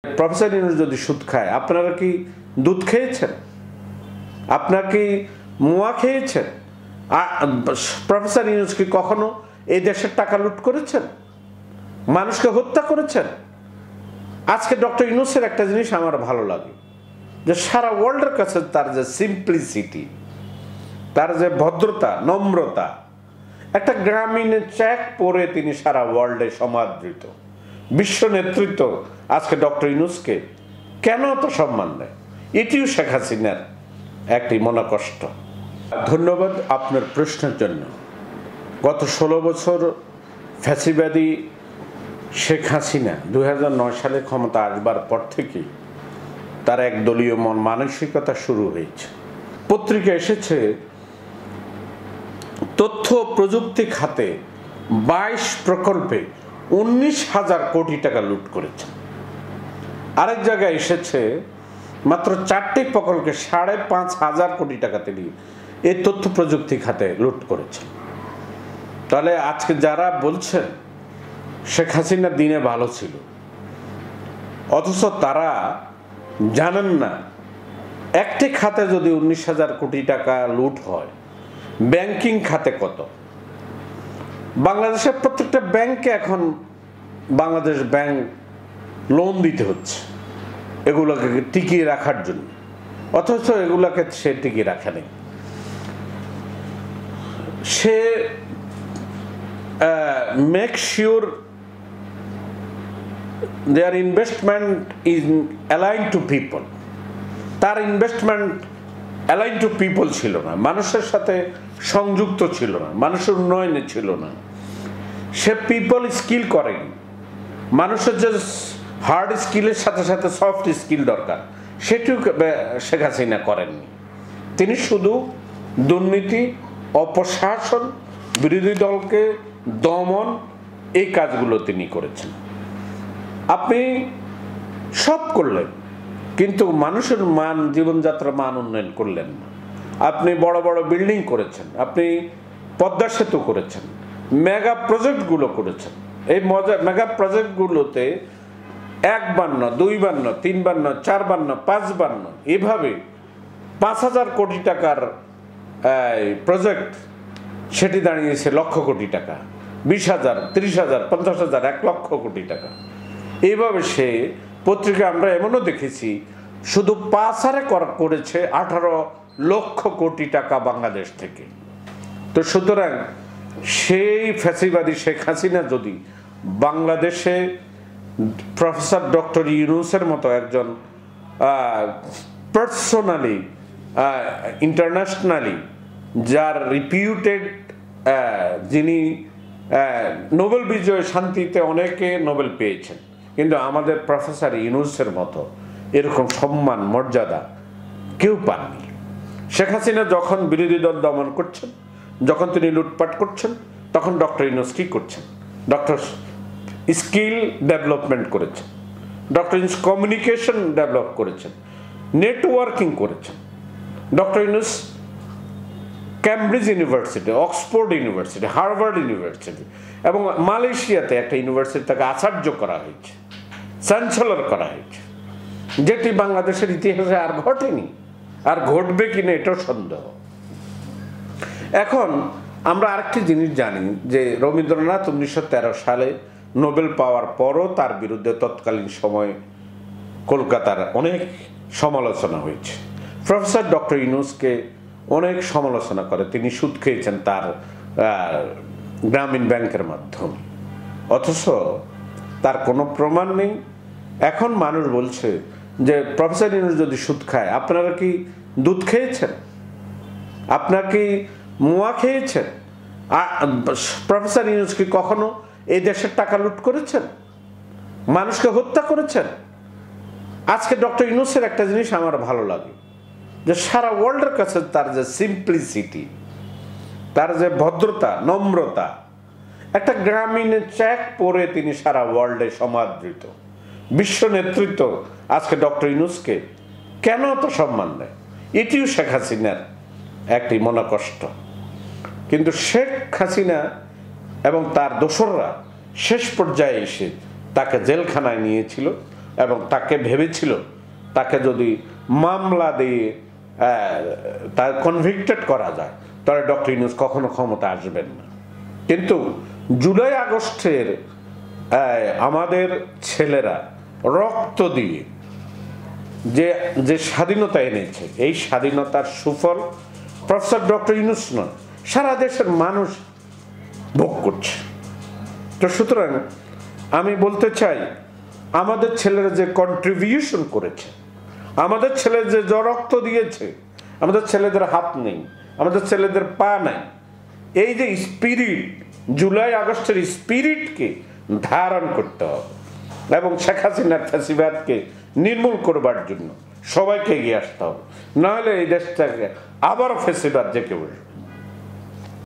Professor Yunus যদি সুদ খায়, আপনারা কি দুধ খেয়েছেন? আপনারা কি মুয়া খেয়েছেন? প্রফেসর ইউনূস কি কখনো এই দেশের টাকা লুট করেছেন? মানুষকে হত্যা করেছেন? আজকে ডক্টর ইউনূসের একটা জিনিস আমার ভালো লাগে, যে সারা ওয়ার্ল্ডের কাছে তার যে সিম্পলিসিটি, তার যে ভদ্রতা, নম্রতা, একটা গ্রামীণ চেক পরে তিনি সারা ওয়ার্ল্ডে সমাদৃত। বিশ্ব নেতৃত্ব আজকে ডক্টর ইউনূসকে কেন এত সম্মান দেয়? এটিও শেখ হাসিনার একটি মনোকষ্ট। ধন্যবাদ আপনার প্রশ্নের জন্য। গত 16 বছর ফ্যাসিবাদী শেখ হাসিনা 2009 সালে ক্ষমতা আসবার পর থেকেই তার একদলীয় মানসিকতা শুরু হয়েছে। পত্রিকা এসেছে তথ্য প্রযুক্তি খাতে 22 প্রকল্পে 19,000 কোটি টাকা লুট করেছেন। আরেক জায়গায় এসেছে মাত্র 4টি প্রকল্পে 5,500 কোটি টাকা তিনি এই তথ্য প্রযুক্তি খাতে লুট করেছেন। তাহলে আজকে যারা বলছেন শেখ হাসিনা দিনে ভালো ছিল, অথচ তারা জানেন না একটি খাতে যদি 19,000 কোটি টাকা লুট হয়, ব্যাংকিং খাতে কত। বাংলাদেশের প্রত্যেকটা ব্যাংকে এখন বাংলাদেশ ব্যাংক লোন দিতে হচ্ছে এগুলোকে টিকিয়ে রাখার জন্য, অথচ এগুলোকে সে টিকিয়ে রাখে নেই। সে make sure their investment is align to people. তার ইনভেস্টমেন্ট অ্যালাইন টু পিপল ছিল না, মানুষের সাথে সংযুক্ত ছিল না, মানুষের উন্নয়নে ছিল না। সে পিপল স্কিল করেনি। মানুষের যে হার্ড স্কিলের সাথে সাথে সফট স্কিল দরকার, সেটিও শেখ হাসিনা করেননি। তিনি শুধু দুর্নীতি, অপশাসন, বিরোধী দলকে দমন, এই কাজগুলো তিনি করেছেন। আপনি সব করলেন, কিন্তু মানুষের মান, জীবনযাত্রার মান উন্নয়ন করলেন না। আপনি বড় বড় বিল্ডিং করেছেন, আপনি পদ্মা সেতু করেছেন, মেগা প্রজেক্টগুলো করেছেন। এই মেগা প্রজেক্টগুলোতে 1 বার না, 2 বার না, 3 বার না, 4 বার না, 5 বার না, এভাবে 5,000 কোটি টাকার প্রজেক্ট সেটি দাঁড়িয়েছে লক্ষ কোটি টাকা, 20,000, 30,000, 50,000, 1 লক্ষ কোটি টাকা। এইভাবে সে পত্রিকা আমরা এমনও দেখেছি শুধু পাচারে করেছে 18 লক্ষ কোটি টাকা বাংলাদেশ থেকে। তো সুতরাং সেই ফ্যাসিবাদী শেখ হাসিনা যদি বাংলাদেশে প্রফেসর ডক্টর ইউনূসের মতো একজন পার্সোনালি, ইন্টারন্যাশনালি, যার রিপিউটেড, যিনি নোবেল বিজয় শান্তিতে অনেকে নোবেল পেয়েছেন, কিন্তু আমাদের প্রফেসর ইউনূসের মতো এরকম সম্মান, মর্যাদা কেউ পাননি। শেখ হাসিনা যখন বিরোধী দল দমন করছেন, যখন তিনি লুটপাট করছেন, তখন ডক্টর ইউনূস কি করছেন? ডক্টর স্কিল ডেভেলপমেন্ট করেছেন, ডক্টর ইউনূস কমিউনিকেশন ডেভেলপ করেছেন, নেটওয়ার্কিং করেছেন। Doctor Yunus Cambridge university, Oxford university, Harvard university এবং মালয়েশিয়াতে একটা ইউনিভার্সিটি তাকে আচার্য করা হয়েছে, চ্যান্সেলর করা হয়েছে, যেটি বাংলাদেশের ইতিহাসে আর ঘটেনি, আর ঘটবে কিনা এটাও সন্দেহ। এখন আমরা আরেকটি জিনিস জানি যে রবীন্দ্রনাথ 1913 সালে নোবেল পাওয়ার পরও তার বিরুদ্ধে তৎকালীন সময় কলকাতার অনেক সমালোচনা হয়েছে। প্রফেসর ডক্টর ইউনূসকে অনেক সমালোচনা করে, তিনি সুদ খেয়েছেন তার গ্রামীণ ব্যাংকের মাধ্যমে, অথচ তার কোনো প্রমাণ নেই। এখন মানুষ বলছে যে প্রফেসর ইউনূস যদি সুদ খায়, আপনারা কি দুধ খেয়েছেন? আপনারা কি মুয়া খেয়েছেন? প্রফেসর ইউনূস কি কখনো এই দেশের টাকা লুট করেছেন? মানুষকে হত্যা করেছেন? আজকে ডক্টর ইউনূসের একটা জিনিস আমার ভালো লাগে, যে সারা ওয়ার্ল্ডের কাছে তার যে সিম্পলিসিটি, তার যে ভদ্রতা, নম্রতা, একটা গ্রামীণ চেক পরে তিনি সারা ওয়ার্ল্ডে সমাদৃত। বিশ্ব নেতৃত্ব আজকে ডক্টর ইউনূসকে কেন এত সম্মান দেয়? এটিও শেখ হাসিনার একটি মনোকষ্ট। কিন্তু শেখ হাসিনা এবং তার দোসররা শেষ পর্যায়ে এসে তাকে জেলখানায় নিয়েছিল, এবং তাকে ভেবেছিল তাকে যদি মামলা দিয়ে তার কনভিক্টেড করা যায় তাহলে ডক্টর ইউনূস কখনো ক্ষমতা আসবেন না। কিন্তু জুলাই আগস্টের আমাদের ছেলেরা রক্ত দিয়ে যে যে স্বাধীনতা এনেছে, এই স্বাধীনতার সুফল প্রফেসর ডক্টর ইউনূস নয়, সারা দেশের মানুষ ভোগ করছে। তো সুতরাং আমি বলতে চাই, আমাদের ছেলেরা যে কন্ট্রিবিউশন করেছে, আমাদের ছেলে যে রক্ত দিয়েছে, আমাদের ছেলেদের হাত নেই, আমাদের ছেলেদের পা নাই, এই যে স্পিরিট, জুলাই আগস্টের স্পিরিটকে ধারণ করতে হবে এবং শেখ হাসিনার ফ্যাসিবাদকে নির্মূল করবার জন্য সবাইকে এগিয়ে আসতে হবে, নাহলে এই দেশটাকে আবারও ফ্যাসিবাদ জেঁকে বসবে।